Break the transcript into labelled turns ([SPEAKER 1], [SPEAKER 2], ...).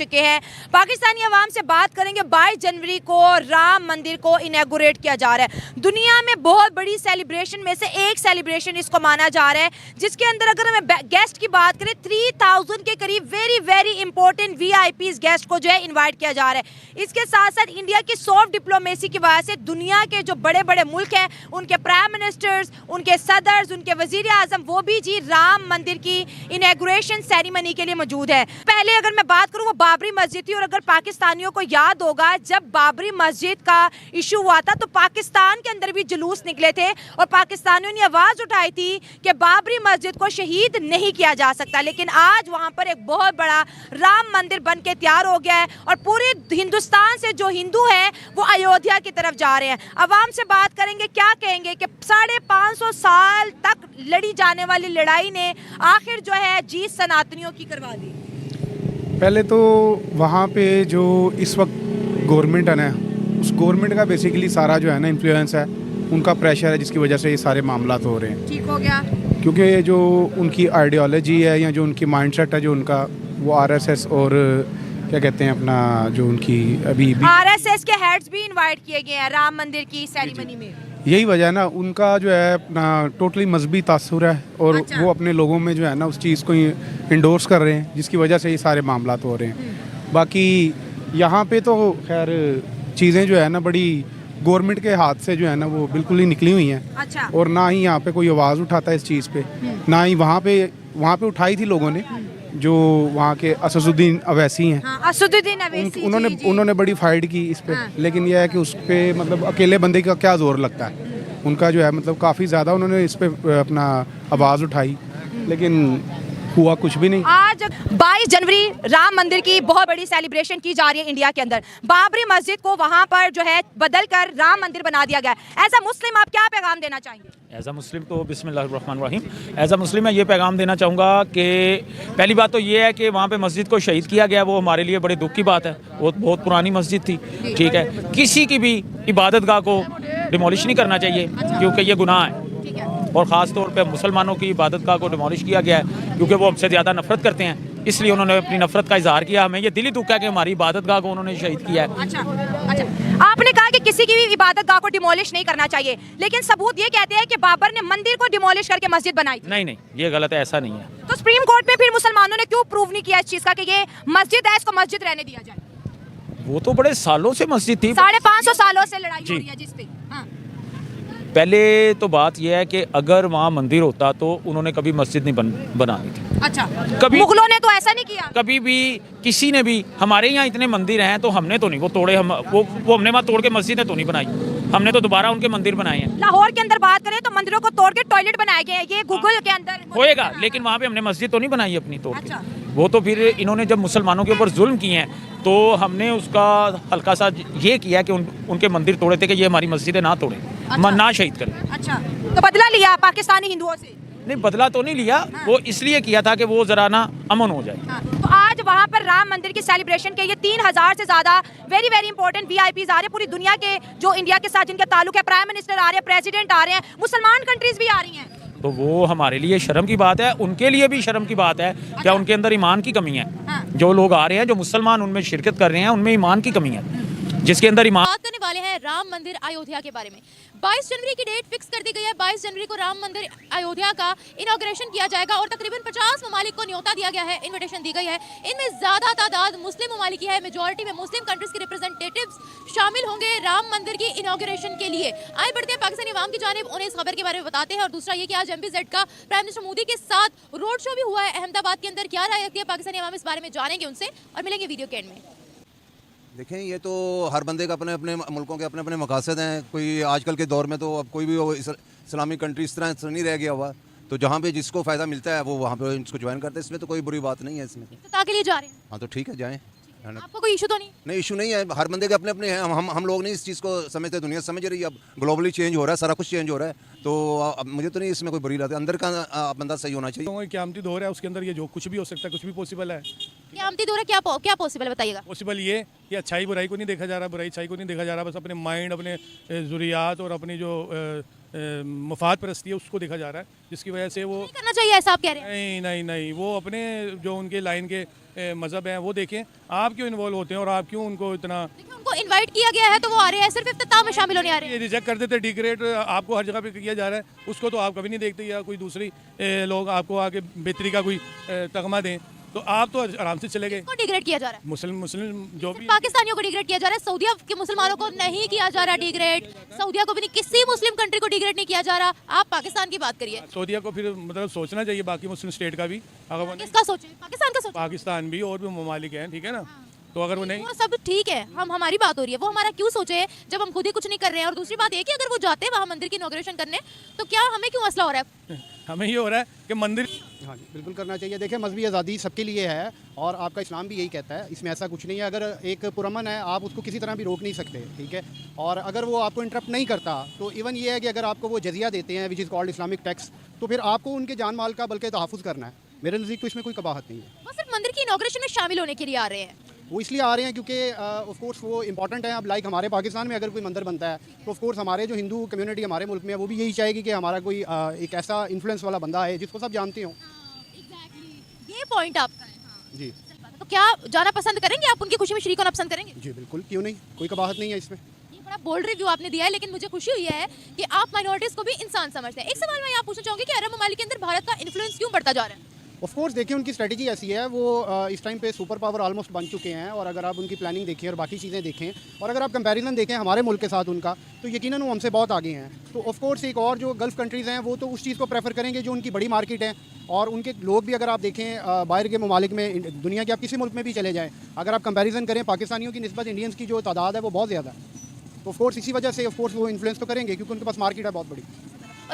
[SPEAKER 1] चुके हैं। पाकिस्तानी अवाम से बात करेंगे। 22 जनवरी को राम मंदिर को इनॉग्रेट किया जा रहा है। दुनिया में बहुत बड़ी सेलिब्रेशन में से एक सेलिब्रेशन इसको माना जा रहा है, जिसके अंदर अगर हमें गेस्ट की बात करें 3000 के करीब very very important VIPs guest को जो है इनवाइट किया जा रहा है। इसके साथ साथ इंडिया की सॉफ्ट डिप्लोमेसी की वजह से दुनिया के जो बड़े बड़े मुल्क हैं उनके प्राइम मिनिस्टर्स, उनके सदर्स, उनके वजीर आजम वो भी जी राम मंदिर की इनॉग्रेशन सेरेमनी के लिए मौजूद है। पहले अगर मैं बात करूं वो बाबरी मस्जिद थी, और अगर पाकिस्तानियों को याद होगा जब बाबरी मस्जिद का इशू हुआ था तो पाकिस्तान के अंदर भी जुलूस निकले थे और पाकिस्तानियों ने आवाज उठाई थी कि बाबरी मस्जिद को शहीद नहीं किया जा सकता। लेकिन आज वहां पर एक बहुत बड़ा राम मंदिर बन के तैयार हो गया है और पूरे हिंदुस्तान से जो हिंदू है वो अयोध्या की तरफ जा रहे हैं। अवाम से बात करेंगे, क्या कहेंगे कि 550 साल तक लड़ी जाने वाली लड़ाई ने आखिर जो है जीत सनातनियों की करवा दी।
[SPEAKER 2] पहले तो वहाँ पे जो इस वक्त गवर्नमेंट है ना, उस गवर्नमेंट का बेसिकली सारा जो है ना इन्फ्लुएंस है, उनका प्रेशर है, जिसकी वजह से ये सारे मामला हो रहे हैं।
[SPEAKER 1] ठीक हो गया,
[SPEAKER 2] क्योंकि जो उनकी आइडियोलॉजी है या जो उनकी माइंडसेट है जो उनका, वो आरएसएस और क्या कहते हैं अपना जो उनकी अभी
[SPEAKER 1] आरएसएस के हेड्स भी इनवाइट किए गए हैं राम मंदिर की सेरेमनी में।
[SPEAKER 2] यही वजह है ना, उनका जो है अपना टोटली मजहबी तासुर है और
[SPEAKER 1] अच्छा।
[SPEAKER 2] वो अपने लोगों में जो है ना उस चीज़ को इंडोर्स कर रहे हैं, जिसकी वजह से ये सारे मामला हो रहे हैं। बाकी यहाँ पे तो खैर चीज़ें जो है ना बड़ी गवर्नमेंट के हाथ से जो है ना वो बिल्कुल ही निकली हुई हैं।
[SPEAKER 1] अच्छा।
[SPEAKER 2] और ना ही यहाँ पे कोई आवाज़ उठाता है इस चीज़ पे, ना ही वहाँ पे उठाई थी लोगों ने, जो वहाँ के असदुद्दीन अवैसी हैं।
[SPEAKER 1] हाँ, असदुद्दीन अवैसी
[SPEAKER 2] उन्होंने बड़ी फाइट की इस पे।
[SPEAKER 1] हाँ।
[SPEAKER 2] लेकिन यह है कि उस पे मतलब अकेले बंदे का क्या जोर लगता है, उनका जो है मतलब काफ़ी ज़्यादा उन्होंने इस पे अपना आवाज़ उठाई, लेकिन हुआ कुछ भी नहीं।
[SPEAKER 1] आज 22 जनवरी राम मंदिर की बहुत बड़ी सेलिब्रेशन की जा रही है इंडिया के अंदर। बाबरी मस्जिद को वहां पर जो है बदल कर राम मंदिर बना दिया गया है। एज अ मुस्लिम आप क्या पैगाम देना चाहेंगे?
[SPEAKER 3] एज अ मुस्लिम तो बिस्मिल्लाहिर्रहमानिर्रहीम, एज अ मुस्लिम मैं ये पैगाम देना चाहूँगा कि पहली बात तो ये है कि वहाँ पे मस्जिद को शहीद किया गया, वो हमारे लिए बड़े दुख की बात है। वो बहुत पुरानी मस्जिद थी, ठीक है। किसी की भी इबादतगाह को डिमोलिश नहीं करना चाहिए क्योंकि ये गुनाह है, और ख़ास तौर पे मुसलमानों की इबादतगाह को डिमोलिश किया गया है क्योंकि वो हमसे ज़्यादा नफरत करते हैं, इसलिए उन्होंने अपनी नफरत का इजहार किया। हमें ये दिली दुख है कि हमारी इबादतगाह को उन्होंने शहीद किया है।
[SPEAKER 1] अच्छा, आपने कहा कि किसी की भी इबादतगाह को डिमोलिश नहीं करना चाहिए, लेकिन सबूत ये कहते हैं कि बाबर ने मंदिर को डिमोलिश करके मस्जिद बनाई थी।
[SPEAKER 3] नहीं, ये गलत है, ऐसा नहीं है।
[SPEAKER 1] तो सुप्रीम कोर्ट में फिर मुसलमानों ने क्यों प्रूव नहीं किया इस चीज़ का कि ये मस्जिद है, इसको मस्जिद रहने दिया जाए?
[SPEAKER 3] वो तो बड़े सालों से मस्जिद थी,
[SPEAKER 1] 550 सालों से लड़ाई हो रही है जिस पे। हाँ।
[SPEAKER 3] पहले तो बात यह है कि अगर वहाँ मंदिर होता तो उन्होंने कभी मस्जिद नहीं बनानी थी।
[SPEAKER 1] अच्छा,
[SPEAKER 3] कभी
[SPEAKER 1] मुगलों ने तो ऐसा नहीं किया।
[SPEAKER 3] कभी भी किसी ने भी, हमारे यहाँ इतने मंदिर हैं तो हमने तो नहीं वो तोड़े, वो हमने वहाँ तोड़ के मस्जिदें तो नहीं बनाई, हमने तो दोबारा उनके मंदिर बनाए हैं।
[SPEAKER 1] लाहौर के अंदर बात करें तो मंदिरों को तोड़ के टॉयलेट बनाए गए हैं, ये गूगल के अंदर
[SPEAKER 3] होएगा, लेकिन वहाँ पे हमने मस्जिद तो नहीं बनाई अपनी तोड़ के।
[SPEAKER 1] अच्छा।
[SPEAKER 3] वो तो फिर इन्होंने जब मुसलमानों के ऊपर जुल्म किए हैं तो हमने उसका हल्का सा ये किया कि उनके मंदिर तोड़े थे कि ये हमारी मस्जिदें ना तोड़े।
[SPEAKER 1] अच्छा।
[SPEAKER 3] ना शहीद करें।
[SPEAKER 1] अच्छा, तो बदला लिया पाकिस्तानी हिंदुओं से?
[SPEAKER 3] नहीं, बदला तो नहीं लिया।
[SPEAKER 1] हाँ।
[SPEAKER 3] वो इसलिए किया था कि वो जरा ना अमन हो जाए।
[SPEAKER 1] हाँ। तो आज वहाँ पर राम मंदिर की सेलिब्रेशन के लिए 3000 से ज्यादा वेरी वेरी इंपॉर्टेंट वीआईपीज आ रहे हैं पूरी दुनिया के, जो इंडिया के साथ जिनके ताल्लुक है। प्राइम मिनिस्टर आ रहे हैं, प्रेसिडेंट आ रहे हैं, मुसलमान कंट्रीज भी आ रही हैं।
[SPEAKER 3] तो वो हमारे लिए शर्म की बात है, उनके लिए भी शर्म की बात है। क्या उनके अंदर ईमान की कमी है?
[SPEAKER 1] हाँ।
[SPEAKER 3] जो लोग आ रहे हैं, जो मुसलमान उनमें शिरकत कर रहे हैं, उनमें ईमान की कमी है। जिसके अंदर ईमान।
[SPEAKER 4] बात करने वाले हैं राम मंदिर अयोध्या के बारे में। 22 जनवरी की डेट फिक्स कर दी गई है। 22 जनवरी को राम मंदिर अयोध्या का इनॉग्रेशन किया जाएगा और तकरीबन 50 ममालिक को न्योता दिया गया है, इन्विटेशन दी गई है। इनमें ज़्यादा तादाद मुस्लिम ममालिक की है, मेजॉरिटी में मुस्लिम कंट्रीज़ के रिप्रेजेंटेटिव्स शामिल होंगे राम मंदिर की इनॉग्रेशन के लिए। आए बढ़ते हैं पाकिस्तानी अवाम की जानिब, उन्हें इस खबर के बारे में बताते हैं। और दूसरा ये कि आज MPZ का प्राइम मिनिस्टर मोदी के साथ रोड शो भी हुआ है अहमदाबाद के अंदर। क्या राय रखती है पाकिस्तानी अवाम इस बारे में, जानेंगे उनसे और मिलेंगे वीडियो के एंड में।
[SPEAKER 5] देखें, ये तो हर बंदे का अपने अपने मुल्कों के अपने अपने मकासद हैं। कोई आजकल के दौर में तो अब कोई भी इस्लामिक कंट्री इस तरह नहीं रह गया हुआ, तो जहाँ पे जिसको फ़ायदा मिलता है वो वहाँ पे इसको ज्वाइन करते हैं। इसमें तो कोई बुरी बात नहीं है। इसमें
[SPEAKER 4] इफ्तिताह के लिए जा रहे हैं,
[SPEAKER 5] हाँ तो ठीक है, जाएँ।
[SPEAKER 4] आपको कोई इशू तो नहीं?
[SPEAKER 5] इशू नहीं है, हर बंदे के अपने अपने हैं। हम लोग नहीं इस चीज़ को समझते, दुनिया समझ रही है। अब ग्लोबली चेंज हो रहा है, सारा कुछ चेंज हो रहा है, तो अब मुझे तो नहीं इसमें कोई बुरी बात है। अंदर का बंदा सही होना चाहिए।
[SPEAKER 6] क़यामती दौर है, उसके अंदर ये जो कुछ भी हो सकता है, कुछ भी पॉसिबल है।
[SPEAKER 4] क़यामती दौर है, क्या पॉसिबल है बताइएगा?
[SPEAKER 6] पॉसिबल ये कि अच्छाई बुराई को नहीं देखा जा रहा, बुराई अच्छाई को नहीं देखा जा रहा, बस अपने माइंड, अपने ज़ुरियात और अपनी जो मफाद परस्ती है उसको देखा जा रहा है, जिसकी वजह से वो
[SPEAKER 4] नहीं करना चाहिए, ऐसा आप कह रहे हैं?
[SPEAKER 6] नहीं, वो अपने जो उनके लाइन के मज़हब हैं वो देखें, आप क्यों इन्वॉल्व होते हैं और आप क्यों उनको इतना
[SPEAKER 4] देखिए, उनको इनवाइट किया गया है तो वो आ रहे हैं, सिर्फ इफ्तिताह में शामिल होने आ रहे हैं।
[SPEAKER 6] ये रिजेक्ट कर देते, डिग्रेड आपको हर जगह पे किया जा रहा है, उसको तो आप कभी नहीं देखते, या कोई दूसरी लोग आपको आके बेहतरी का कोई तगमा दें तो आप तो आराम से चले गए।
[SPEAKER 4] को डिग्रेड किया जा रहा है,
[SPEAKER 6] मुस्लिम जो भी
[SPEAKER 4] पाकिस्तानियों को डिग्रेड किया जा रहा है, सऊदीया के मुसलमानों को नहीं किया जा रहा डिग्रेड, सऊदीया को भी नहीं, किसी मुस्लिम कंट्री को डिग्रेड नहीं किया जा रहा। आप पाकिस्तान की बात करिए,
[SPEAKER 6] सऊदीया को फिर मतलब सोचना चाहिए, बाकी मुस्लिम स्टेट का भी, अगर वो नहीं,
[SPEAKER 4] किसका सोचे, पाकिस्तान का सोचे।
[SPEAKER 6] पाकिस्तान भी और भी ममालिक हैं, ठीक है ना, तो अगर वो नहीं,
[SPEAKER 4] वो सब ठीक है, हमारी बात हो रही है, वो हमारा क्यों सोचे जब हम खुद ही कुछ नहीं कर रहे हैं। और दूसरी बात ये कि अगर वो जाते हैं वहाँ मंदिर की इनॉग्रेशन करने तो क्या हमें क्यों मसला हो रहा है?
[SPEAKER 6] हमें ये हो रहा है कि मंदिर
[SPEAKER 7] हाँ जी, बिल्कुल करना चाहिए। देखिए, मजहबी आज़ादी सबके लिए है और आपका इस्लाम भी यही कहता है, इसमें ऐसा कुछ नहीं है। अगर एक पुरअमन है, आप उसको किसी तरह भी रोक नहीं सकते, ठीक है। और अगर वो आपको इंटरप्ट नहीं करता तो इवन ये है कि अगर आपको वो जजिया देते हैं, which is called Islamic tax, तो फिर आपको उनके जान माल का बल्कि तहफ़्फ़ुज़ करना है। मेरे नज़दीक तो इसमें कोई कबाहत नहीं है।
[SPEAKER 4] वो सिर्फ मंदिर की इनॉग्रेशन में शामिल होने के लिए आ रहे हैं।
[SPEAKER 7] वो इसलिए आ रहे हैं क्योंकि ऑफ कोर्स वो इंपॉर्टेंट है। अब लाइक हमारे पाकिस्तान में अगर कोई मंदिर बनता है तो ऑफ कोर्स हमारे जो हिंदू कम्युनिटी हमारे मुल्क में है वो भी यही चाहेगी कि हमारा कोई एक ऐसा इन्फ्लुएंस वाला बंदा है जिसको सब जानते हों।
[SPEAKER 4] ये पॉइंट आपका है। हाँ।
[SPEAKER 7] जी
[SPEAKER 4] तो क्या जाना पसंद करेंगे आप, उनकी खुशी में शरीक होना पसंद करेंगे?
[SPEAKER 7] जी बिल्कुल, क्यों नहीं, कोई कबाहत नहीं है इसमें।
[SPEAKER 4] ये बड़ा बोल्ड रिव्यू आपने दिया है, लेकिन मुझे खुशी हुई है कि आप माइनॉरिटीज को भी इंसान समझते हैं। एक सवाल मैं यहाँ पूछना चाहूंगी कि अरब ममालिक के अंदर भारत का इन्फ्लुएंस क्यों बढ़ता जा रहा है?
[SPEAKER 7] ऑफ कोर्स देखिए, उनकी स्ट्रेटजी ऐसी है, वो इस टाइम पे सुपर पावर ऑलमोस्ट बन चुके हैं। और अगर आप उनकी प्लानिंग देखें और बाकी चीज़ें देखें और अगर आप कंपैरिजन देखें हमारे मुल्क के साथ उनका, तो यकीनन वो हमसे बहुत आगे हैं। तो ऑफ कोर्स एक और जो गल्फ़ कंट्रीज़ हैं वो तो उस चीज़ को प्रेफर करेंगे जो उनकी बड़ी मार्केट है। और उनके लोग भी अगर आप देखें बाहर के ममालिक में, दुनिया के आप किसी मुल्क में भी चले जाएँ, अगर आप कंपैरिजन करें पाकिस्तानियों की निस्बत इंडियंस की जो तादाद है वो बहुत ज़्यादा है। तो ऑफ कोर्स इसी वजह से ऑफ कोर्स वो इन्फ्लुएंस तो करेंगे क्योंकि उनके पास मार्केट है बहुत बड़ी।